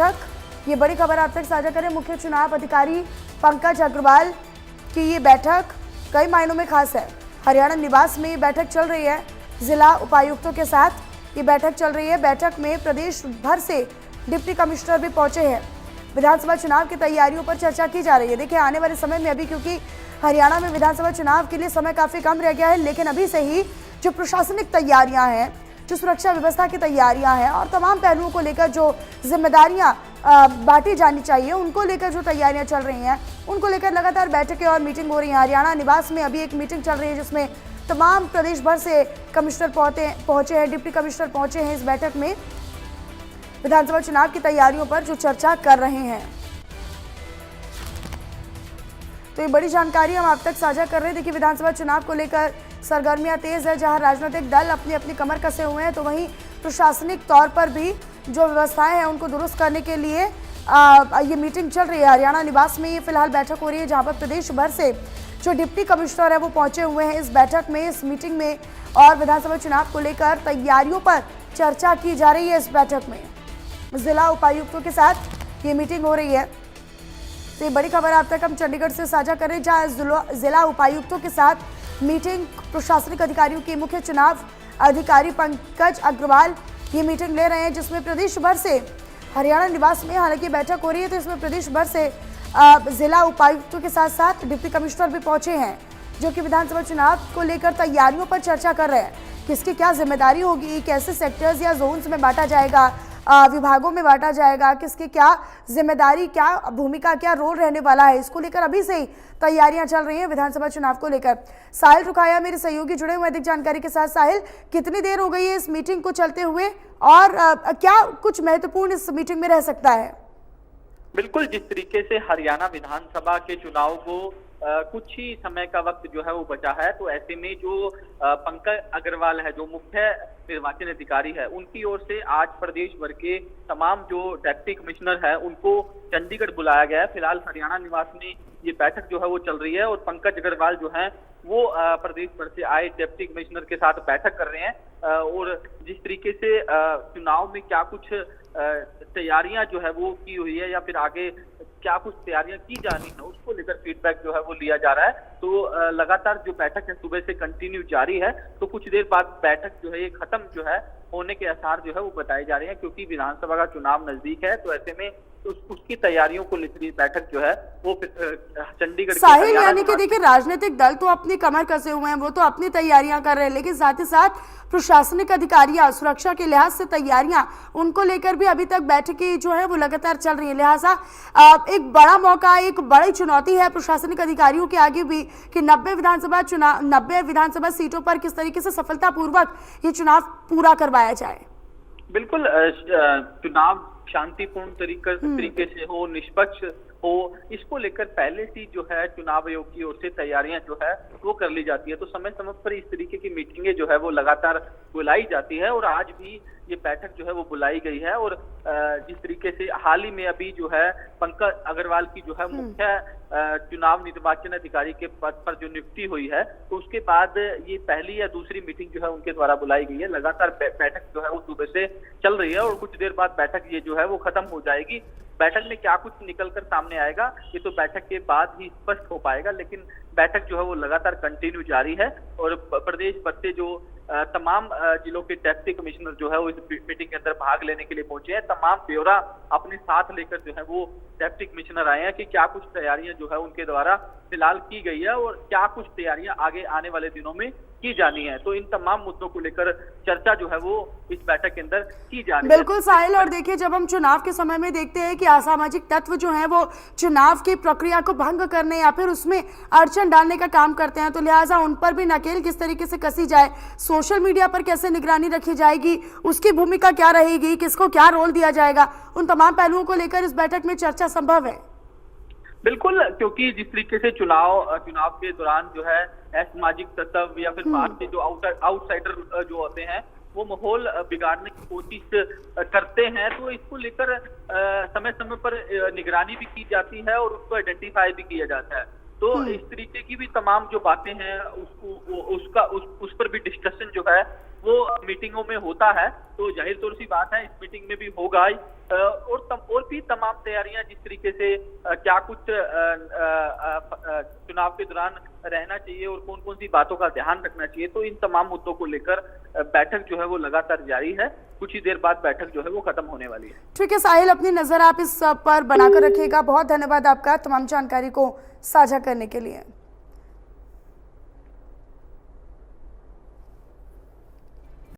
ये बड़ी खबर आप तक साझा करें। मुख्य चुनाव अधिकारी पंकज अग्रवाल की ये बैठक कई मायनों में खास है। हरियाणा निवास में ये बैठक चल रही है। जिला उपायुक्तों के साथ ये बैठक चल रही है। बैठक में प्रदेश भर से डिप्टी कमिश्नर भी पहुंचे हैं। विधानसभा चुनाव की तैयारियों पर चर्चा की जा रही है। देखिए, आने वाले समय में अभी क्योंकि हरियाणा में विधानसभा चुनाव के लिए समय काफी कम रह गया है, लेकिन अभी से ही जो प्रशासनिक तैयारियां हैं, जो सुरक्षा व्यवस्था की तैयारियां हैं और तमाम पहलुओं को लेकर जो जिम्मेदारियां बांटी जानी चाहिए, उनको लेकर जो तैयारियां चल रही हैं, उनको लेकर लगातार बैठकें और मीटिंग हो रही हैं। हरियाणा निवास में अभी एक मीटिंग चल रही है जिसमें तमाम प्रदेश भर से कमिश्नर पहुंचे हैं, डिप्टी कमिश्नर पहुंचे हैं। इस बैठक में विधानसभा चुनाव की तैयारियों पर जो चर्चा कर रहे हैं, तो ये बड़ी जानकारी हम आप तक साझा कर रहे हैं। देखिए, विधानसभा चुनाव को लेकर सरगर्मियां तेज है। जहां राजनीतिक दल अपनी अपनी कमर कसे हुए हैं, तो वहीं प्रशासनिक तौर पर भी जो व्यवस्थाएं हैं उनको दुरुस्त करने के लिए ये मीटिंग चल रही है। हरियाणा निवास में ये फिलहाल बैठक हो रही है, जहां पर प्रदेश भर से जो डिप्टी कमिश्नर है वो पहुंचे हुए हैं इस बैठक में, इस मीटिंग में, और विधानसभा चुनाव को लेकर तैयारियों पर चर्चा की जा रही है। इस बैठक में जिला उपायुक्तों के साथ ये मीटिंग हो रही है। तो ये बड़ी खबर आप तक हम चंडीगढ़ से साझा करें, जहां जिला उपायुक्तों के साथ मीटिंग, प्रशासनिक अधिकारियों की मुख्य चुनाव अधिकारी पंकज अग्रवाल ये मीटिंग ले रहे हैं, जिसमें प्रदेश भर से हरियाणा निवास में हालांकि बैठक हो रही है, तो इसमें प्रदेश भर से जिला उपायुक्तों के साथ साथ डिप्टी कमिश्नर भी पहुंचे हैं, जो कि विधानसभा चुनाव को लेकर तैयारियों पर चर्चा कर रहे हैं। किसकी क्या जिम्मेदारी होगी, कैसे सेक्टर्स या जोन्स में बांटा जाएगा, विभागों में बांटा जाएगा, किसकी क्या जिम्मेदारी, क्या भूमिका, क्या रोल रहने वाला है, इसको लेकर अभी से ही तैयारियां चल रही हैं विधानसभा चुनाव को लेकर। साहिल रुखाया मेरे सहयोगी जुड़े हुए अधिक जानकारी के साथ। साहिल, कितनी देर हो गई है इस मीटिंग को चलते हुए और क्या कुछ महत्वपूर्ण इस मीटिंग में रह सकता है? बिल्कुल, जिस तरीके से हरियाणा विधानसभा के चुनाव को कुछ ही समय का वक्त जो है वो बचा है, तो ऐसे में जो पंकज अग्रवाल है, जो मुख्य निर्वाचन अधिकारी है, उनकी ओर से आज प्रदेश भर के तमाम जो डिप्टी कमिश्नर है उनको चंडीगढ़ बुलाया गया है। फिलहाल हरियाणा निवास में ये बैठक जो है वो चल रही है और पंकज अग्रवाल जो है वो प्रदेश भर से आए डिप्टी कमिश्नर के साथ बैठक कर रहे हैं और जिस तरीके से चुनाव में क्या कुछ तैयारियां जो है वो की हुई है या फिर आगे क्या कुछ तैयारियां की जानी है, उसको लेकर फीडबैक जो है वो लिया जा रहा है। तो लगातार जो बैठक है सुबह से कंटिन्यू जारी है, तो कुछ देर बाद बैठक जो है ये खत्म जो है होने के आसार जो है वो बताए जा रहे हैं, क्योंकि विधानसभा का चुनाव नजदीक है। तो ऐसे में उसकी तैयारियों को लेकर बैठक जो है वो चंडीगढ़। साहिल, यानी कि देखिए, राजनीतिक दल तो अपनी कमर कसे हुए हैं, वो तो अपनी तैयारियां कर रहे हैं, लेकिन साथ ही साथ प्रशासनिक अधिकारियां, सुरक्षा के लिहाज से तैयारियां, उनको लेकर भी अभी तक बैठकें जो है वो लगातार चल रही है। लिहाजा एक बड़ा मौका, एक बड़ी चुनौती है प्रशासनिक अधिकारियों के आगे भी कि 90 विधानसभा सीटों पर किस तरीके से सफलतापूर्वक ये चुनाव पूरा करवाया जाए। बिल्कुल, चुनाव शांतिपूर्ण तरीके से हो, निष्पक्ष हो, इसको लेकर पहले से जो है चुनाव आयोग की ओर से तैयारियां जो है वो कर ली जाती है। तो समय समय पर इस तरीके की मीटिंगें जो है वो लगातार बुलाई जाती है और आज भी ये बैठक जो है वो बुलाई गई है। और जिस तरीके से हाल ही में अभी जो है पंकज अग्रवाल की जो है मुख्य चुनाव निर्वाचन अधिकारी के पद पर जो नियुक्ति हुई है, तो उसके बाद ये पहली या दूसरी मीटिंग जो है उनके द्वारा बुलाई गई है। लगातार बैठक जो है वो सुबह से चल रही है और कुछ देर बाद बैठक ये जो है वो खत्म हो जाएगी। बैठक में क्या कुछ निकलकर सामने आएगा ये तो बैठक के बाद ही स्पष्ट हो पाएगा, लेकिन बैठक जो है वो लगातार कंटिन्यू जारी है और प्रदेश भर से जो तमाम जिलों के डिप्टी कमिश्नर जो है वो इस मीटिंग के अंदर भाग लेने के लिए पहुंचे हैं। तमाम ब्यौरा अपने साथ लेकर जो है वो डिप्टी कमिश्नर आए हैं कि क्या कुछ तैयारियां जो है उनके द्वारा फिलहाल की गई है और क्या कुछ तैयारियां आगे आने वाले दिनों में की जानी है। तो इन तमाम मुद्दों को लेकर चर्चा जो है वो इस बैठक के अंदर की जा रही है। बिल्कुल साहिल, और देखिए, जब हम चुनाव के समय में देखते हैं कि असामाजिक तत्व जो है वो चुनाव की प्रक्रिया को भंग करने या फिर उसमें अड़चन डालने का काम करते हैं, तो लिहाजा उन पर भी नकेल किस तरीके से कसी जाए, सोशल मीडिया पर कैसे निगरानी रखी जाएगी, उसकी भूमिका क्या रहेगी, किसको क्या रोल दिया जाएगा, उन तमाम पहलुओं को लेकर इस बैठक में चर्चा संभव है। बिल्कुल, क्योंकि जिस तरीके से चुनाव के दौरान जो है असामाजिक तत्व या फिर बाहर से जो आउटसाइडर जो होते हैं वो माहौल बिगाड़ने की कोशिश करते हैं, तो इसको लेकर समय समय पर निगरानी भी की जाती है और उसको आइडेंटिफाई भी किया जाता है। तो इस तरीके की भी तमाम जो बातें हैं उस पर भी डिस्कशन जो है वो मीटिंगों में होता है, तो जाहिर तौर सी बात है इस मीटिंग में भी होगा ही। और भी तमाम तैयारियां जिस तरीके से क्या कुछ चुनाव के दौरान रहना चाहिए और कौन कौन सी बातों का ध्यान रखना चाहिए, तो इन तमाम मुद्दों को लेकर बैठक जो है वो लगातार जारी है। कुछ ही देर बाद बैठक जो है वो खत्म होने वाली है। ठीक है साहिल, अपनी नजर आप इस पर बनाकर रखिएगा। बहुत धन्यवाद आपका तमाम जानकारी को साझा करने के लिए।